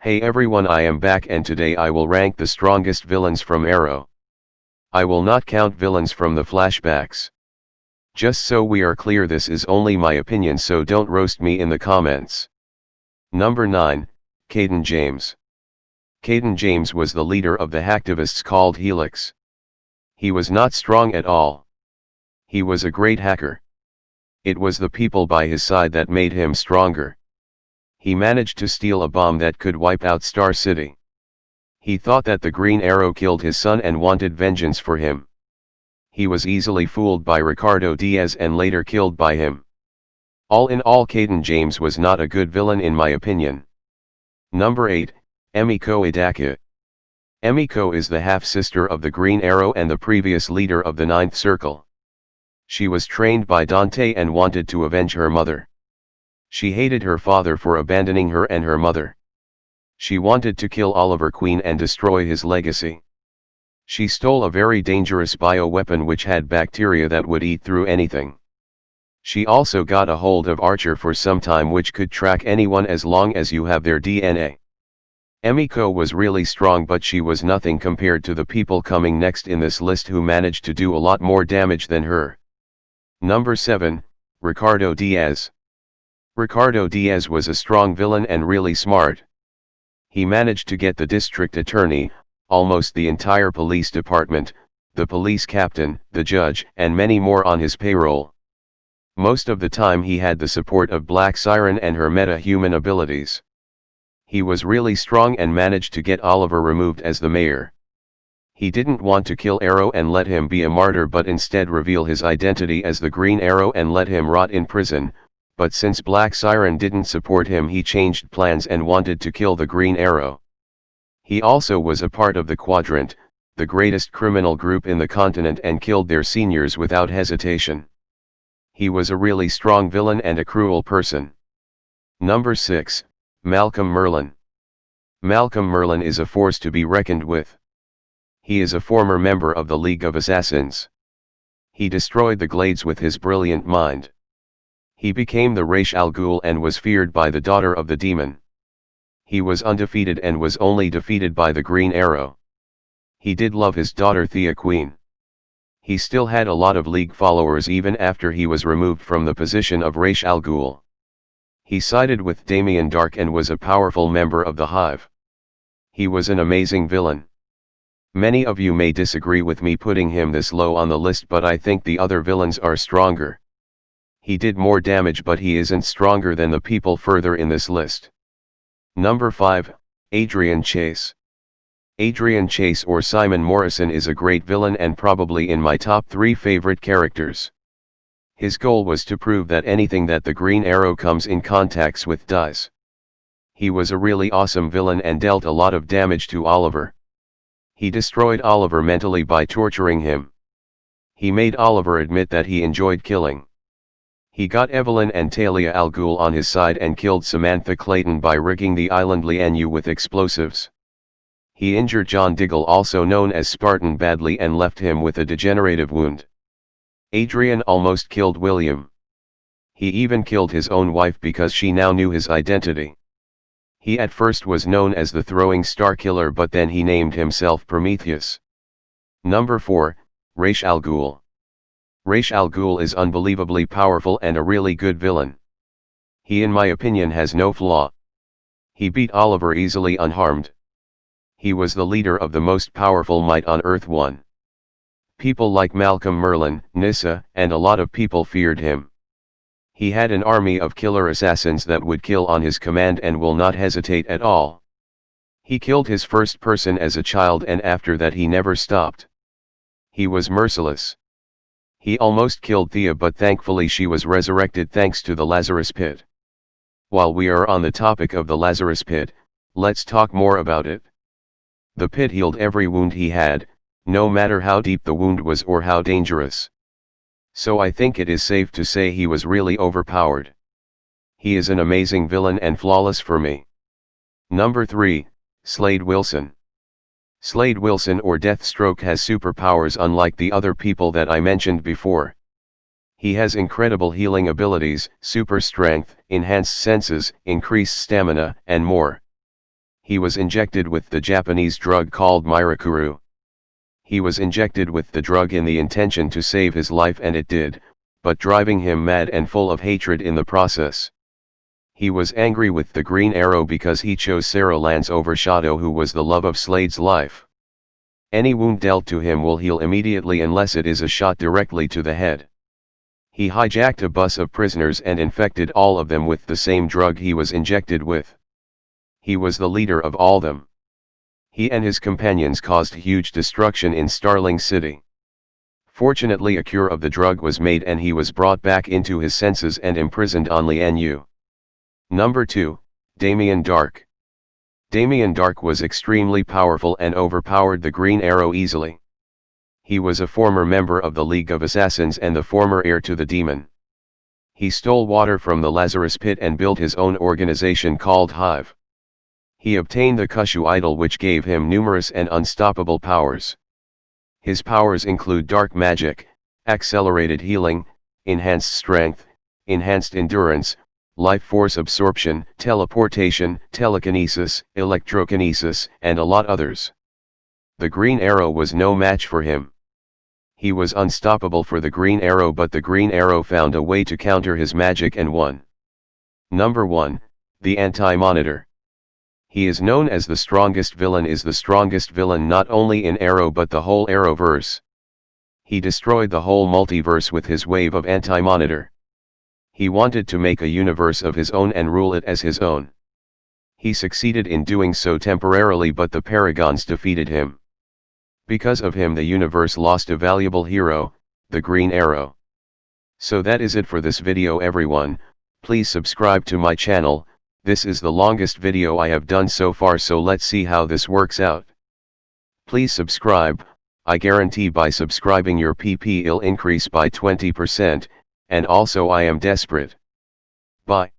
Hey everyone, I am back and today I will rank the strongest villains from Arrow. I will not count villains from the flashbacks. Just so we are clear, this is only my opinion, so don't roast me in the comments. Number 9, Caden James. Caden James was the leader of the hacktivists called Helix. He was not strong at all. He was a great hacker. It was the people by his side that made him stronger. He managed to steal a bomb that could wipe out Star City. He thought that the Green Arrow killed his son and wanted vengeance for him. He was easily fooled by Ricardo Diaz and later killed by him. All in all, Caden James was not a good villain in my opinion. Number 8, Emiko Idaka. Emiko is the half-sister of the Green Arrow and the previous leader of the Ninth Circle. She was trained by Dante and wanted to avenge her mother. She hated her father for abandoning her and her mother. She wanted to kill Oliver Queen and destroy his legacy. She stole a very dangerous bioweapon which had bacteria that would eat through anything. She also got a hold of Archer for some time, which could track anyone as long as you have their DNA. Emiko was really strong, but she was nothing compared to the people coming next in this list who managed to do a lot more damage than her. Number 7, Ricardo Diaz. Ricardo Diaz was a strong villain and really smart. He managed to get the district attorney, almost the entire police department, the police captain, the judge, and many more on his payroll. Most of the time he had the support of Black Siren and her meta-human abilities. He was really strong and managed to get Oliver removed as the mayor. He didn't want to kill Arrow and let him be a martyr, but instead reveal his identity as the Green Arrow and let him rot in prison. But since Black Siren didn't support him, he changed plans and wanted to kill the Green Arrow. He also was a part of the Quadrant, the greatest criminal group in the continent, and killed their seniors without hesitation. He was a really strong villain and a cruel person. Number 6, Malcolm Merlyn. Malcolm Merlyn is a force to be reckoned with. He is a former member of the League of Assassins. He destroyed the Glades with his brilliant mind. He became the Ra's al Ghul and was feared by the daughter of the demon. He was undefeated and was only defeated by the Green Arrow. He did love his daughter Thea Queen. He still had a lot of League followers even after he was removed from the position of Ra's al Ghul. He sided with Damien Darhk and was a powerful member of the Hive. He was an amazing villain. Many of you may disagree with me putting him this low on the list, but I think the other villains are stronger. He did more damage, but he isn't stronger than the people further in this list. Number 5, Adrian Chase. Adrian Chase, or Simon Morrison, is a great villain and probably in my top 3 favorite characters. His goal was to prove that anything that the Green Arrow comes in contact with dies. He was a really awesome villain and dealt a lot of damage to Oliver. He destroyed Oliver mentally by torturing him. He made Oliver admit that he enjoyed killing. He got Evelyn and Talia al Ghul on his side and killed Samantha Clayton by rigging the island Lianu with explosives. He injured John Diggle, also known as Spartan, badly and left him with a degenerative wound. Adrian almost killed William. He even killed his own wife because she now knew his identity. He at first was known as the Throwing Star Killer, but then he named himself Prometheus. Number 4, Ra's al Ghul. Ra's al Ghul is unbelievably powerful and a really good villain. He, in my opinion, has no flaw. He beat Oliver easily unharmed. He was the leader of the most powerful might on Earth 1. People like Malcolm Merlyn, Nyssa, and a lot of people feared him. He had an army of killer assassins that would kill on his command and will not hesitate at all. He killed his first person as a child, and after that he never stopped. He was merciless. He almost killed Thea, but thankfully she was resurrected thanks to the Lazarus Pit. While we are on the topic of the Lazarus Pit, let's talk more about it. The pit healed every wound he had, no matter how deep the wound was or how dangerous. So I think it is safe to say he was really overpowered. He is an amazing villain and flawless for me. Number 3, Slade Wilson. Slade Wilson, or Deathstroke, has superpowers unlike the other people that I mentioned before. He has incredible healing abilities, super strength, enhanced senses, increased stamina, and more. He was injected with the Japanese drug called Mirakuru. He was injected with the drug in the intention to save his life, and it did, but driving him mad and full of hatred in the process. He was angry with the Green Arrow because he chose Sarah Lance over Shadow, who was the love of Slade's life. Any wound dealt to him will heal immediately unless it is a shot directly to the head. He hijacked a bus of prisoners and infected all of them with the same drug he was injected with. He was the leader of all them. He and his companions caused huge destruction in Starling City. Fortunately, a cure of the drug was made and he was brought back into his senses and imprisoned on Lian Yu. Number 2, Damien Dark. Damien Dark was extremely powerful and overpowered the Green Arrow easily. He was a former member of the League of Assassins and the former heir to the demon. He stole water from the Lazarus Pit and built his own organization called Hive. He obtained the Kushu idol, which gave him numerous and unstoppable powers. His powers include dark magic, accelerated healing, enhanced strength, enhanced endurance, life force absorption, teleportation, telekinesis, electrokinesis, and a lot others. The Green Arrow was no match for him. He was unstoppable for the Green Arrow, but the Green Arrow found a way to counter his magic and won. Number 1, the Anti-Monitor. He is known as the strongest villain, is the strongest villain not only in Arrow but the whole Arrowverse. He destroyed the whole multiverse with his wave of Anti-Monitor. He wanted to make a universe of his own and rule it as his own. He succeeded in doing so temporarily, but the Paragons defeated him. Because of him the universe lost a valuable hero, the Green Arrow. So that is it for this video everyone. Please subscribe to my channel. This is the longest video I have done so far, so let's see how this works out. Please subscribe. I guarantee by subscribing your PP will increase by 20%, and also I am desperate. Bye.